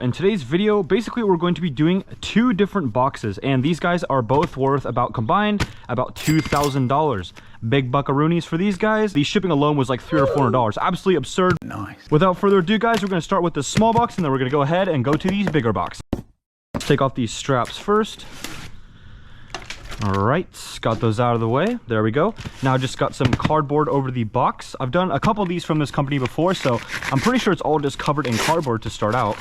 In today's video, basically we're going to be doing two different boxes, and these guys are both worth combined about $2,000. Big buckaroonies for these guys. The shipping alone was like $300 or $400. Absolutely absurd. Nice. Without further ado, guys, we're going to start with the small box, and then we're going to go ahead and go to these bigger boxes. Let's take off these straps first. All right, got those out of the way. There we go. Now just got some cardboard over the box. I've done a couple of these from this company before, so I'm pretty sure it's all just covered in cardboard to start out.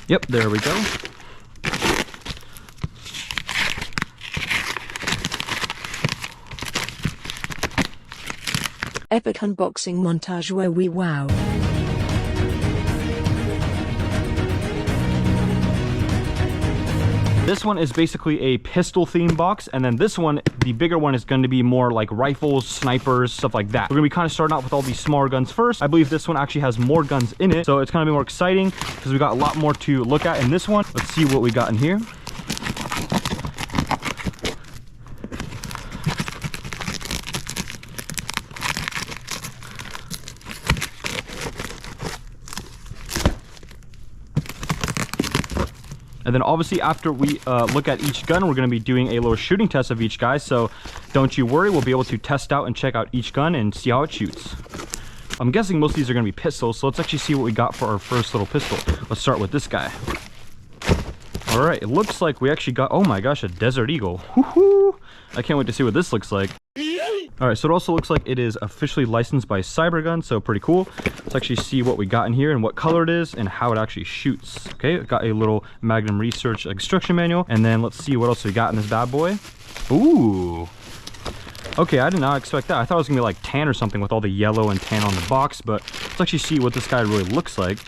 Yep, there we go. Epic unboxing montage where we wow. This one is basically a pistol themed box, and then this one, the bigger one, is going to be more like rifles, snipers, stuff like that. We're going to be kind of starting out with all these smaller guns first. I believe this one actually has more guns in it, so it's going to be more exciting because we got a lot more to look at in this one. Let's see what we got in here. And then obviously after we look at each gun, we're going to be doing a little shooting test of each guy. So don't you worry, we'll be able to test out and check out each gun and see how it shoots. I'm guessing most of these are going to be pistols, so let's actually see what we got for our first little pistol. Let's start with this guy. All right, it looks like we actually got, oh my gosh, a Desert Eagle. Woohoo! I can't wait to see what this looks like. All right, so it also looks like it is officially licensed by Cybergun, so pretty cool. Let's actually see what we got in here and what color it is and how it actually shoots. Okay, got a little Magnum Research instruction manual, and then let's see what else we got in this bad boy. Ooh. Okay, I did not expect that. I thought it was gonna be like tan or something with all the yellow and tan on the box, but let's actually see what this guy really looks like.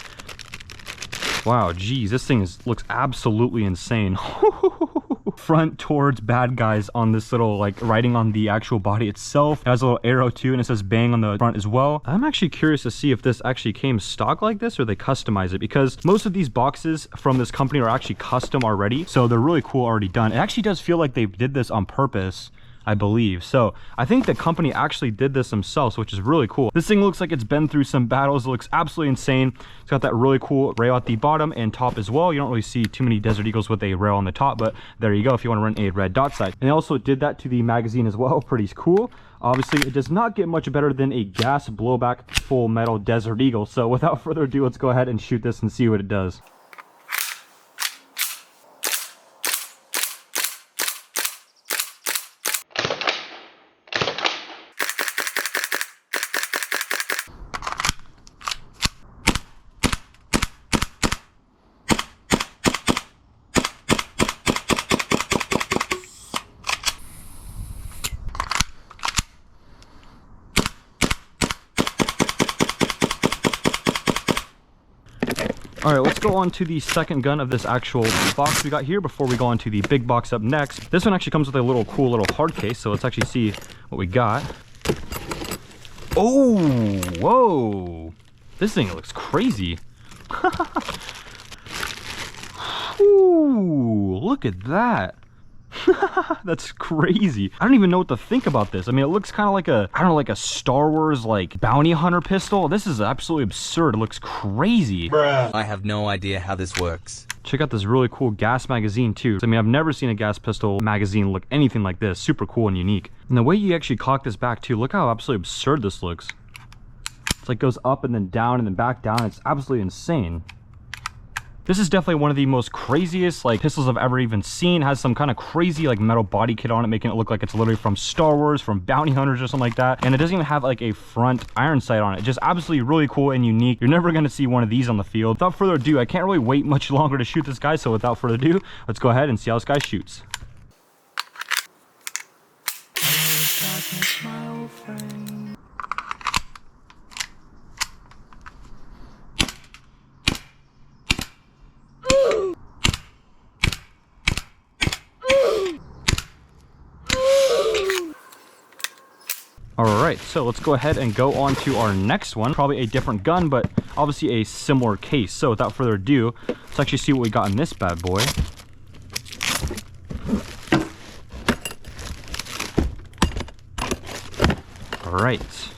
Wow, geez, this thing looks absolutely insane. Front towards bad guys on this little, like, writing on the actual body itself. It has a little arrow too, and it says bang on the front as well. I'm actually curious to see if this actually came stock like this or they customize it, because most of these boxes from this company are actually custom already, so they're really cool, already done. It actually does feel like they did this on purpose, I believe. So I think the company actually did this themselves, which is really cool. This thing looks like it's been through some battles. It looks absolutely insane. It's got that really cool rail at the bottom and top as well. You don't really see too many Desert Eagles with a rail on the top, but there you go if you want to run a red dot sight. And they also did that to the magazine as well. Pretty cool. Obviously, it does not get much better than a gas blowback full metal Desert Eagle. So without further ado, let's go ahead and shoot this and see what it does. All right, let's go on to the second gun of this actual box we got here before we go on to the big box up next. This one actually comes with a little cool little hard case, so let's actually see what we got. Oh, whoa. This thing looks crazy. Ooh, look at that. That's crazy. I don't even know what to think about this. I mean, it looks kind of like a, I don't know, like a Star Wars like bounty hunter pistol. This is absolutely absurd. It looks crazy. Bruh. I have no idea how this works. Check out this really cool gas magazine too. I mean, I've never seen a gas pistol magazine look anything like this. Super cool and unique. And the way you actually cock this back too, look how absolutely absurd this looks. It's like goes up and then down and then back down. It's absolutely insane. This is definitely one of the most craziest like pistols I've ever even seen. It has some kind of crazy like metal body kit on it, making it look like it's literally from Star Wars, from bounty hunters or something like that. And it doesn't even have like a front iron sight on it. Just absolutely really cool and unique. You're never going to see one of these on the field. Without further ado, I can't really wait much longer to shoot this guy. So without further ado, let's go ahead and see how this guy shoots. Alright, so let's go ahead and go on to our next one. Probably a different gun, but obviously a similar case. So without further ado, let's actually see what we got in this bad boy. Alright.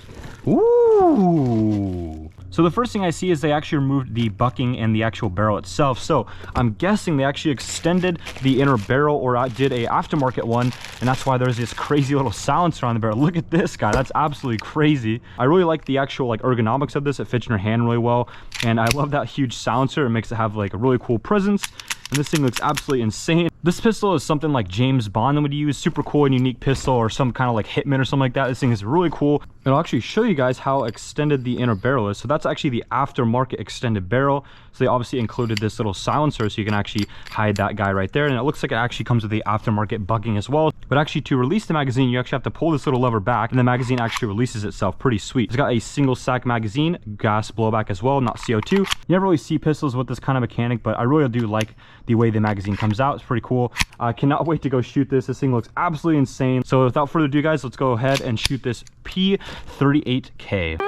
Ooh! So So the first thing I see is they actually removed the bucking and the actual barrel itself. So I'm guessing they actually extended the inner barrel, or did a aftermarket one, and that's why there's this crazy little silencer on the barrel. Look at this guy, that's absolutely crazy. I really like the actual like ergonomics of this. It fits in your hand really well, and I love that huge silencer. It makes it have like a really cool presence. And this thing looks absolutely insane. This pistol is something like James Bond would use. Super cool and unique pistol, or some kind of like Hitman or something like that. This thing is really cool. And I'll actually show you guys how extended the inner barrel is. So that's actually the aftermarket extended barrel. So they obviously included this little silencer so you can actually hide that guy right there. And it looks like it actually comes with the aftermarket bucking as well. But actually to release the magazine, you actually have to pull this little lever back and the magazine actually releases itself. Pretty sweet. It's got a single sack magazine, gas blowback as well, not CO2. You never really see pistols with this kind of mechanic, but I really do like the way the magazine comes out. It's pretty cool. I cannot wait to go shoot this. This thing looks absolutely insane. So without further ado, guys, let's go ahead and shoot this P38K.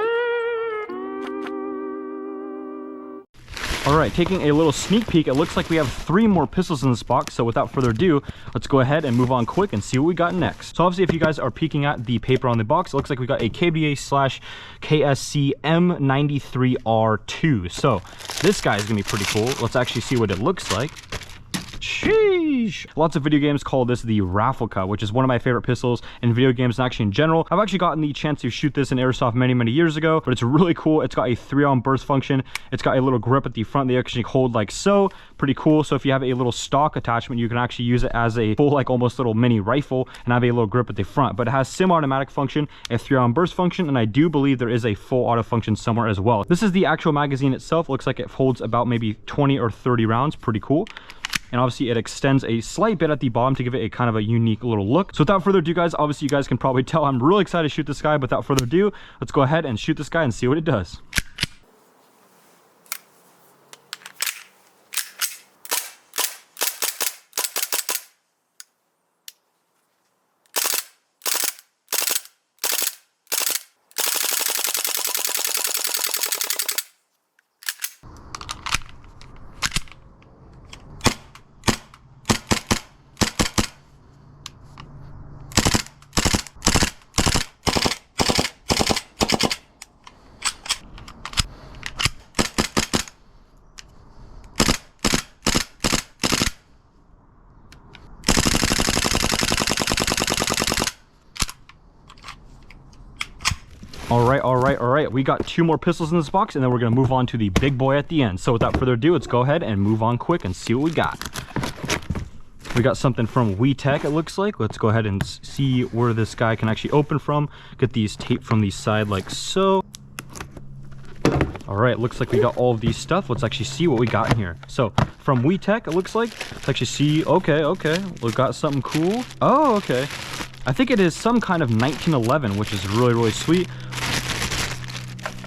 All right, taking a little sneak peek, it looks like we have 3 more pistols in this box. So without further ado, let's go ahead and move on quick and see what we got next. So obviously, if you guys are peeking at the paper on the box, it looks like we got a KBA/KSC M93 R2. So this guy is gonna be pretty cool. Let's actually see what it looks like. Sheesh. Lots of video games call this the Raffa, which is one of my favorite pistols in video games and actually in general. I've actually gotten the chance to shoot this in Airsoft many years ago, but it's really cool. It's got a 3-round burst function. It's got a little grip at the front they actually hold like so. Pretty cool. So if you have a little stock attachment, you can actually use it as a full like almost little mini rifle and have a little grip at the front. But it has semi-automatic function, a 3-round burst function, and I do believe there is a full auto function somewhere as well. This is the actual magazine itself. Looks like it holds about maybe 20 or 30 rounds. Pretty cool. And obviously it extends a slight bit at the bottom to give it a kind of a unique little look. So without further ado, guys, obviously you guys can probably tell I'm really excited to shoot this guy. But without further ado, let's go ahead and shoot this guy and see what it does. All right. We got 2 more pistols in this box, and then we're gonna move on to the big boy at the end. So without further ado, let's go ahead and move on quick and see what we got. We got something from WeTech, it looks like. Let's go ahead and see where this guy can actually open from. Get these taped from the side like so. All right, looks like we got all of these stuff. Let's actually see what we got in here. So from WeTech, it looks like. Let's actually see. Okay. We've got something cool. Oh, okay. I think it is some kind of 1911, which is really sweet.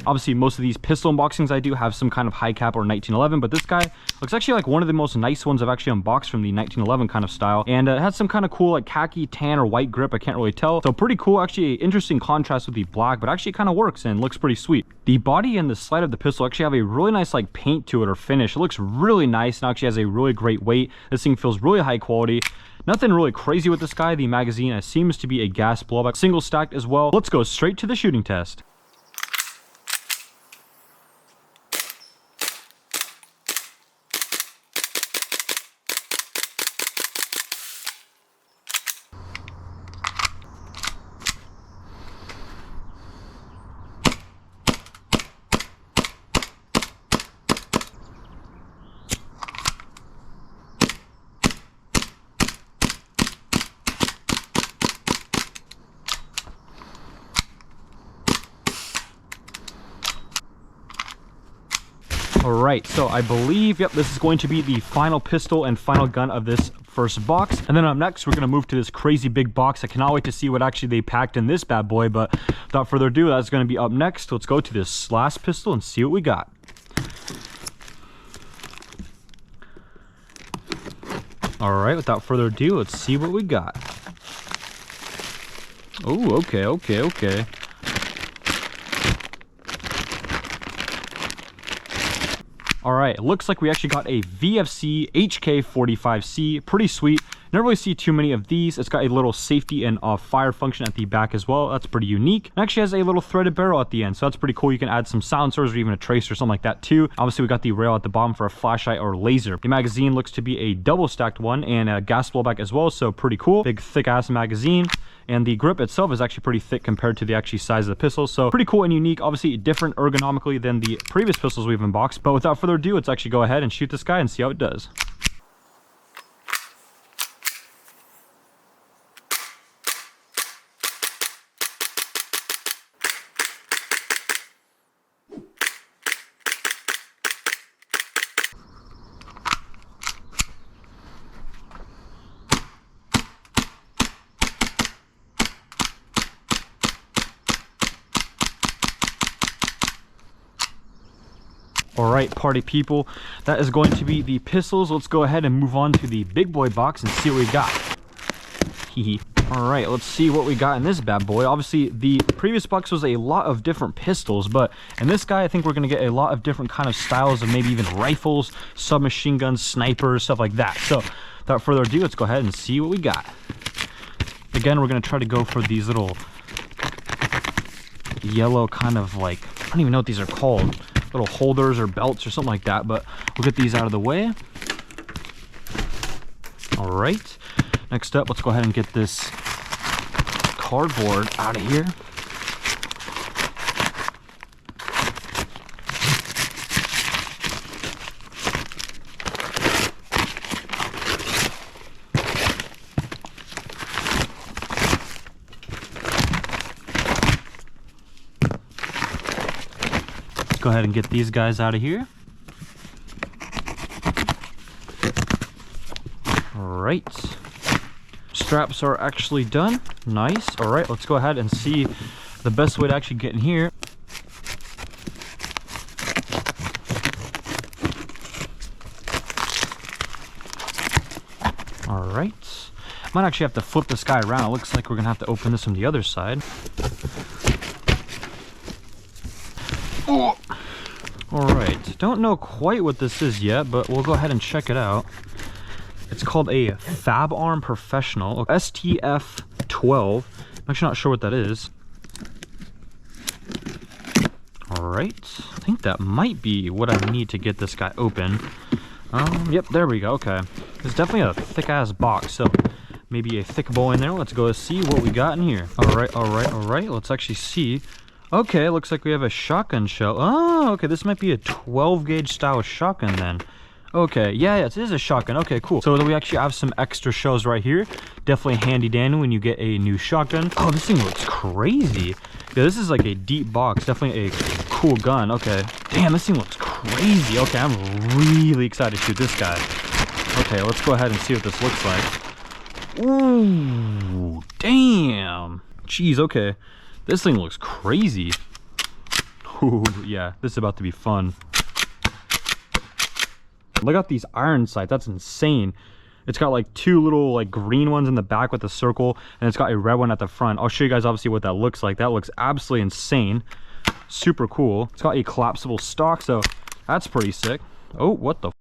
Obviously, most of these pistol unboxings I do have some kind of high cap or 1911, but this guy looks actually like one of the most nice ones I've actually unboxed from the 1911 kind of style. And it has some kind of cool like khaki, tan, or white grip. I can't really tell. So pretty cool. Actually, interesting contrast with the black, but actually it kind of works and looks pretty sweet. The body and the slide of the pistol actually have a really nice like paint to it or finish. It looks really nice and actually has a really great weight. This thing feels really high quality. Nothing really crazy with this guy. The magazine seems to be a gas blowback, single stacked as well. Let's go straight to the shooting test. All right, so I believe, yep, this is going to be the final pistol and final gun of this first box. And then up next, we're gonna move to this crazy big box. I cannot wait to see what actually they packed in this bad boy, but without further ado, that's gonna be up next. Let's go to this last pistol and see what we got. All right, without further ado, let's see what we got. Oh, okay. All right, it looks like we actually got a VFC HK45C. Pretty sweet. Never really see too many of these. It's got a little safety and fire function at the back as well. That's pretty unique. It actually has a little threaded barrel at the end, so that's pretty cool. You can add some silencers or even a tracer or something like that too. Obviously, we got the rail at the bottom for a flashlight or laser. The magazine looks to be a double stacked one and a gas blowback as well, so pretty cool. Big thick ass magazine. And the grip itself is actually pretty thick compared to the actual size of the pistol. So pretty cool and unique. Obviously different ergonomically than the previous pistols we've unboxed. But without further ado, let's actually go ahead and shoot this guy and see how it does. All right, party people, that is going to be the pistols. Let's go ahead and move on to the big boy box and see what we got. Hee. All right, let's see what we got in this bad boy. Obviously, the previous box was a lot of different pistols, but in this guy, I think we're going to get a lot of different kind of styles of maybe even rifles, submachine guns, snipers, stuff like that. So without further ado, let's go ahead and see what we got. Again, we're going to try to go for these little yellow kind of like, I don't even know what these are called. Little holders or belts or something like that, but we'll get these out of the way. All right, next up, let's go ahead and get this cardboard out of here. Go ahead and get these guys out of here. All right, straps are actually done. Nice. All right, let's go ahead and see the best way to actually get in here. All right, might actually have to flip this guy around. It looks like we're gonna have to open this from the other side. Oh. All right, don't know quite what this is yet, but we'll go ahead and check it out. It's called a Fabarm Professional STF12. I'm actually not sure what that is. All right, I think that might be what I need to get this guy open. Yep, there we go. Okay, it's definitely a thick ass box, so maybe a thick boy in there. Let's go see what we got in here. All right. Let's actually see. Okay, looks like we have a shotgun shell. Oh, okay, this might be a 12 gauge style shotgun then. Okay, yeah, it is a shotgun. Okay, cool. So we actually have some extra shells right here. Definitely handy dandy when you get a new shotgun. Oh, this thing looks crazy. Yeah, this is like a deep box. Definitely a cool gun. Okay, damn, this thing looks crazy. Okay, I'm really excited to shoot this guy. Okay, let's go ahead and see what this looks like. Ooh, damn. Jeez, okay. This thing looks crazy. Ooh, yeah, this is about to be fun. Look at these iron sights, that's insane. It's got like two little like green ones in the back with a circle, and it's got a red one at the front. I'll show you guys obviously what that looks like. That looks absolutely insane. Super cool. It's got a collapsible stock, so that's pretty sick. Oh, what the?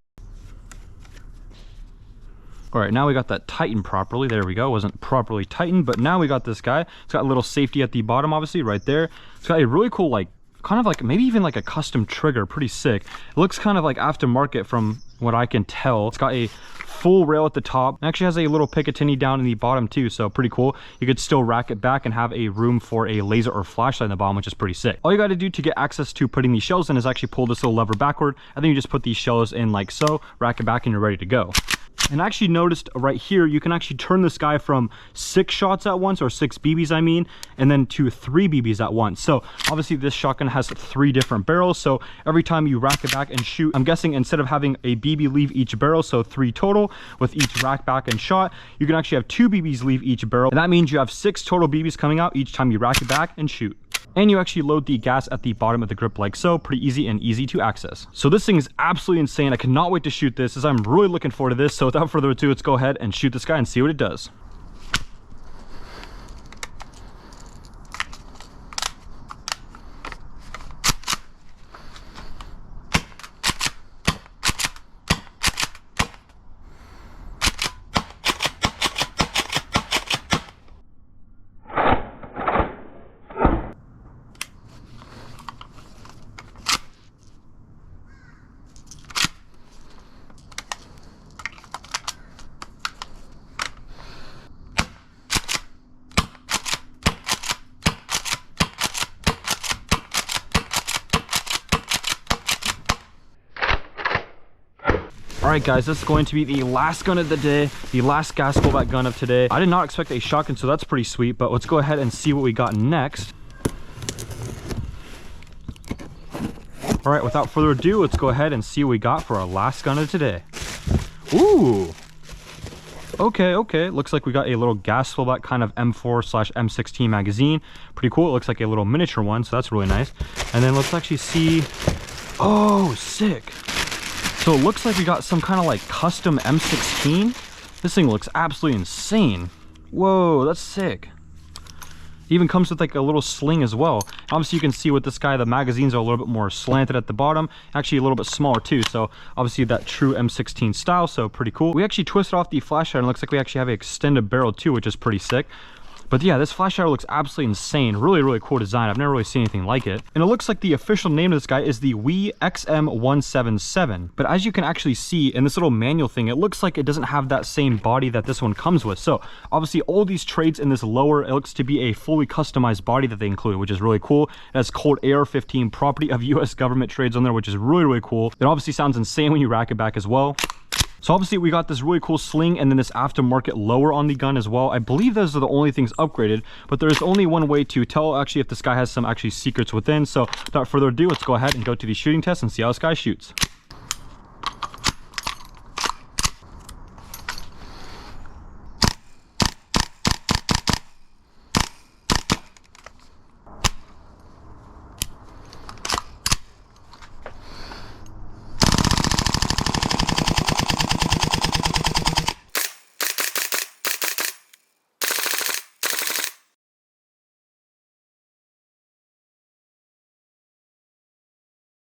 All right, now we got that tightened properly. There we go. It wasn't properly tightened, but now we got this guy. It's got a little safety at the bottom, obviously, right there. It's got a really cool, like, kind of like, maybe even like a custom trigger. Pretty sick. It looks kind of like aftermarket from what I can tell. It's got a full rail at the top. It actually has a little Picatinny down in the bottom too, so pretty cool. You could still rack it back and have a room for a laser or flashlight in the bottom, which is pretty sick. All you got to do to get access to putting these shells in is actually pull this little lever backward, and then you just put these shells in like so, rack it back, and you're ready to go. And I actually noticed right here, you can actually turn this guy from 6 shots at once, or 6 BBs I mean, and then to 3 BBs at once. So obviously this shotgun has 3 different barrels, so every time you rack it back and shoot, I'm guessing instead of having a BB leave each barrel, so 3 total with each rack back and shot, you can actually have 2 BBs leave each barrel, and that means you have 6 total BBs coming out each time you rack it back and shoot. And you actually load the gas at the bottom of the grip like so. Pretty easy and easy to access. So this thing is absolutely insane. I cannot wait to shoot this, as I'm really looking forward to this. So without further ado, let's go ahead and shoot this guy and see what it does. All right, guys, this is going to be the last gun of the day, the last gas blowback gun of today. I did not expect a shotgun, so that's pretty sweet, but let's go ahead and see what we got next. All right, without further ado, let's go ahead and see what we got for our last gun of today. Ooh. Okay. Looks like we got a little gas blowback kind of M4/M16 magazine. Pretty cool. It looks like a little miniature one, so that's really nice. And then let's actually see. Oh, sick. So it looks like we got some kind of like custom M16. This thing looks absolutely insane. Whoa, that's sick. It even comes with like a little sling as well. Obviously you can see with this guy, the magazines are a little bit more slanted at the bottom, actually a little bit smaller too. So obviously that true M16 style, so pretty cool. We actually twisted off the flashlight and it looks like we actually have an extended barrel too, which is pretty sick. But yeah, this flashlight looks absolutely insane. Really cool design. I've never really seen anything like it. And it looks like the official name of this guy is the WE XM177. But as you can actually see in this little manual thing, it looks like it doesn't have that same body that this one comes with. So obviously all these trades in this lower, it looks to be a fully customized body that they included, which is really cool. It has cold AR-15, property of US government trades on there, which is really cool. It obviously sounds insane when you rack it back as well. So obviously we got this really cool sling and then this aftermarket lower on the gun as well. I believe those are the only things upgraded, but there's only one way to tell actually if this guy has some actually secrets within. So without further ado, let's go ahead and go to the shooting test and see how this guy shoots.